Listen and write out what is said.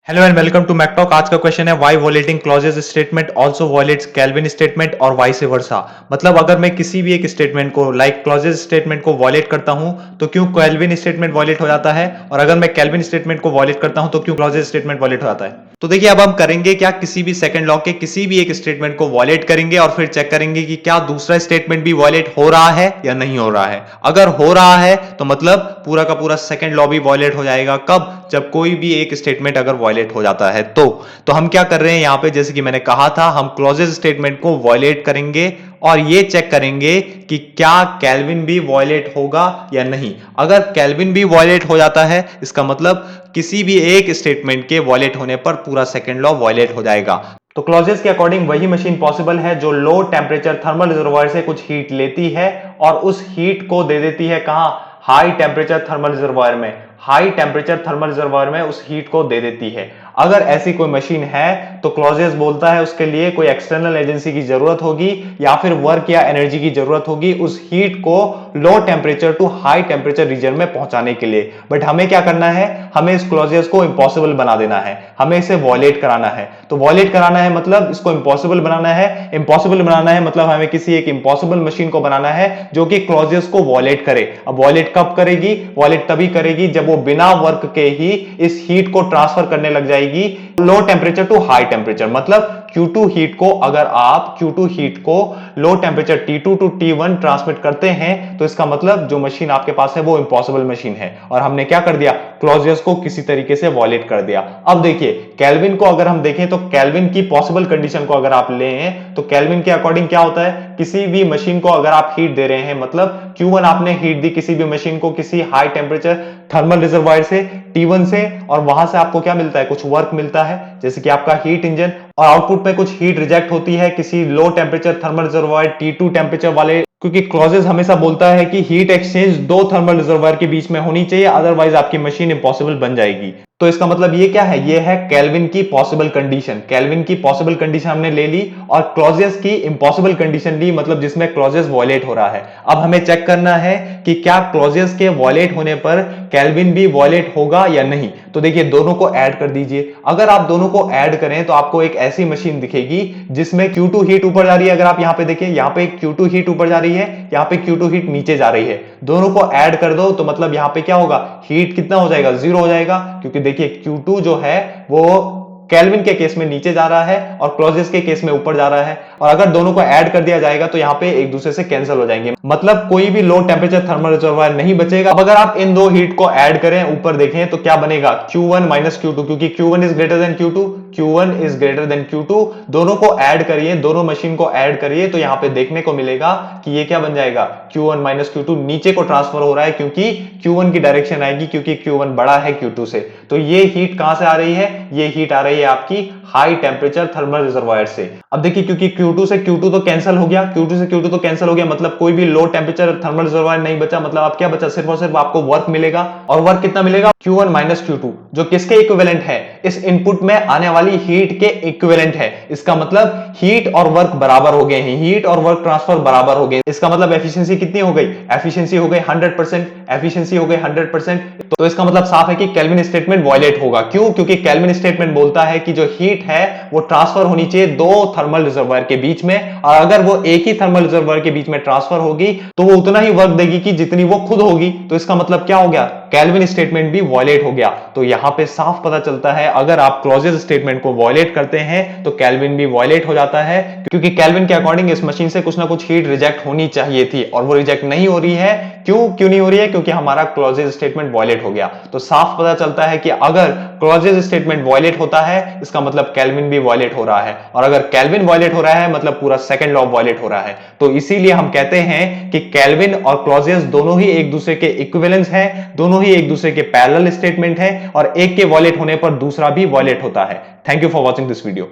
Hello and welcome to मैकटॉक। आज का क्वेश्चन है why violating Clausius statement also violates Kelvin statement और वाइस वर्सा। मतलब अगर मैं किसी भी एक स्टेटमेंट को लाइक क्लॉजेज स्टेटमेंट को वॉलेट करता हूं तो क्यों केल्विन स्टेटमेंट वॉलेट हो जाता है, और अगर मैं केल्विन स्टेटमेंट को वॉलेट करता हूं तो क्यों क्लॉजेज स्टेटमेंट वॉलेट हो जाता है। तो देखिए, अब हम करेंगे क्या, किसी भी सेकंड लॉ के किसी भी एक स्टेटमेंट को वॉलेट करेंगे और फिर चेक करेंगे कि क्या दूसरा स्टेटमेंट भी वॉलेट हो रहा है या नहीं हो रहा है। अगर हो रहा है तो मतलब पूरा का पूरा सेकंड लॉ भी वॉलेट हो जाएगा। कब? जब कोई भी एक स्टेटमेंट अगर वॉलेट हो जाता है तो हम क्या कर रहे हैं यहां पे, जैसे कि मैंने कहा था, हम क्लॉजेज स्टेटमेंट को वॉलेट करेंगे और ये चेक करेंगे कि क्या केल्विन भी वॉलेट होगा या नहीं। अगर केल्विन भी वॉलेट हो जाता है इसका मतलब किसी भी एक स्टेटमेंट के वॉलेट होने पर पूरा सेकंड लॉ वॉलेट हो जाएगा। तो क्लॉजेस के अकॉर्डिंग वही मशीन पॉसिबल है जो लो टेम्परेचर थर्मल रिजर्वायर से कुछ हीट लेती है और उस हीट को दे देती है कहां? हाई टेम्परेचर थर्मल रिजर्वायर में। हाई टेम्परेचर थर्मल रिजर्वायर में उस हीट को दे देती है। अगर ऐसी कोई मशीन है तो क्लॉजेस बोलता है उसके लिए कोई एक्सटर्नल एजेंसी की जरूरत होगी या फिर वर्क या एनर्जी की जरूरत होगी उस हीट को low temperature to high temperature region में पहुंचाने के लिए। बट हमें क्या करना है, हमें इस क्लॉजेस को इंपॉसिबल बना देना है, हमें इसे वॉलेट कराना है। तो वॉलेट कराना है मतलब इसको इंपॉसिबल बनाना है। इंपॉसिबल बनाना है मतलब हमें किसी एक इंपॉसिबल मशीन को बनाना है जो कि क्लॉजेस को वॉलेट करे। अब वॉलेट कब करेगी? वॉलेट तभी करेगी जब वो बिना वर्क के ही इस हीट को ट्रांसफर करने लग जाएगी low temperature to high temperature. मतलब Q2 हीट को अगर आप Q2 हीट को low temperature T2 to T1 transmit करते हैं तो इसका मतलब जो मशीन आपके पास है वो इंपॉसिबल मशीन है। और हमने क्या कर दिया? क्लॉजेस को किसी तरीके से वॉलेट कर दिया। अब देखिए, केल्विन को अगर हम देखें तो केल्विन की पॉसिबल कंडीशन को अगर आप लें तो केल्विन के अकॉर्डिंग क्या होता है, किसी भी मशीन को अगर आप हीट दे रहे हैं, मतलब Q1 आपने हीट दी किसी भी मशीन को किसी हाई टेम्परेचर थर्मल रिजर्वायर से T1 से, और वहां से आपको क्या मिलता है? कुछ वर्क मिलता है जैसे कि आपका हीट इंजन, और आउटपुट में कुछ हीट रिजेक्ट होती है किसी low temperature thermal reservoir T2 temperature वाले, क्योंकि क्लॉजेस हमेशा बोलता है कि हीट एक्सचेंज दो थर्मल रिजर्वायर के बीच में होनी चाहिए, अदरवाइज आपकी मशीन इंपॉसिबल बन जाएगी। तो इसका मतलब ये क्या है? ये है केल्विन की पॉसिबल कंडीशन। केल्विन की पॉसिबल कंडीशन हमने ले ली और क्लॉजेस की इंपॉसिबल कंडीशन ली, मतलब जिसमें क्लॉजेस वॉलेट हो रहा है। अब हमें चेक करना है कि क्या क्लॉजेस के वॉलेट होने पर केल्विन भी वॉलेट होगा या नहीं। तो देखिए, दोनों को ऐड कर दीजिए। अगर आप दोनों को ऐड करें तो आपको एक ऐसी मशीन दिखेगी जिसमें Q2 हीट ऊपर जा रही है। अगर आप यहां पे देखें, यहां पे Q2 हीट ऊपर जा रही है, यहां पे Q2 हीट नीचे जा रही है। दोनों को ऐड कर दो तो मतलब यहां पे क्या होगा? हीट कितना हो जाएगा? जीरो हो जाएगा, क्योंकि देखिए Q2 जो है वो केल्विन के केस में नीचे जा रहा है और क्लॉजेस के केस में ऊपर जा रहा है। और अगर दोनों को ऐड कर दिया जाएगा तो यहां पे एक दूसरे से कैंसिल हो जाएंगे, मतलब कोई भी लो टेम्परेचर थर्मल रिजर्वायर नहीं बचेगा। अब अगर आप इन दो हीट को ऐड करें, ऊपर देखें तो क्या बनेगा? Q1 माइनस Q2, क्योंकि Q1 is greater than Q2, Q1 is greater than Q2। दोनों को ऐड करिए, दोनों मशीन को ऐड करिए तो यहां पे देखने को मिलेगा कि ये क्या बन जाएगा? Q1 माइनस Q2 नीचे को ट्रांसफर हो रहा है क्योंकि Q1 की डायरेक्शन आएगी, क्योंकि Q1 बड़ा है Q2 से। तो ये हीट कहां से आ रही है? ये हीट आ रही है आपकी हाई टेम्परेचर थर्मल रिजर्वायर से। अब देखिए, क्योंकि Q2 से Q2 तो कैंसिल हो गया, Q2 से Q2 तो कैंसिल हो गया, मतलब कोई भी लो टेम्परेचर थर्मल रिजर्वायर नहीं बचा। मतलब आप क्या बचा? सिर्फ और सिर्फ आपको वर्क मिलेगा, और वर्क कितना मिलेगा? Q1 माइनस Q2, जो किसके इक्विवेलेंट है? इस इनपुट में आने वाली हीट के इक्विवेलेंट है। इसका मतलब हीट और वर्क बराबर हो गए हैं, हीट और वर्क ट्रांसफर बराबर हो गए। इसका मतलब एफिशिएंसी कितनी हो गई? एफिशिएंसी हो गई 100%। एफिशिएंसी हो गई 100%। तो इसका मतलब साफ है कि केल्विन स्टेटमेंट वॉयलेट होगा। क्यों? क्योंकि केल्विन स्टेटमेंट बोलता है कि जो हीट है वो ट्रांसफर होनी चाहिए दो थर्मल रिजर्वायर के बीच में, और अगर वो एक ही थर्मल रिजर्वायर के बीच में ट्रांसफर होगी तो वो उतना ही वर्क देगी कि जितनी वो खुद होगी। तो इसका मतलब क्या हो गया? केल्विन स्टेटमेंट भी वॉयलेट हो गया। तो यहां पे साफ पता चलता है अगर आप क्लॉजेस स्टेटमेंट को वॉयलेट करते हैं तो केल्विन भी वॉयलेट हो जाता है, क्योंकि केल्विन के अकॉर्डिंग इस मशीन से कुछ ना कुछ हीट रिजेक्ट होनी चाहिए थी और वो रिजेक्ट नहीं हो रही है। क्यों नहीं हो रही है? क्योंकि हमारा क्लॉजेस स्टेटमेंट वॉयलेट हो गया। तो साफ पता चलता है कि अगर क्लॉजेस स्टेटमेंट वॉयलेट होता है इसका मतलब केल्विन भी वॉयलेट हो रहा है, और अगर केल्विन वॉयलेट हो रहा है मतलब पूरा सेकंड लॉ वॉयलेट हो रहा है। तो इसीलिए हम कहते हैं कि केल्विन और क्लॉजेस दोनों ही एक दूसरे के इक्विवेलेंस हैं, दोनों ही एक दूसरे के पैरेलल स्टेटमेंट हैं, और एक के वॉयलेट होने पर दूसरा भी वॉयलेट होता है। Thank you for watching this video.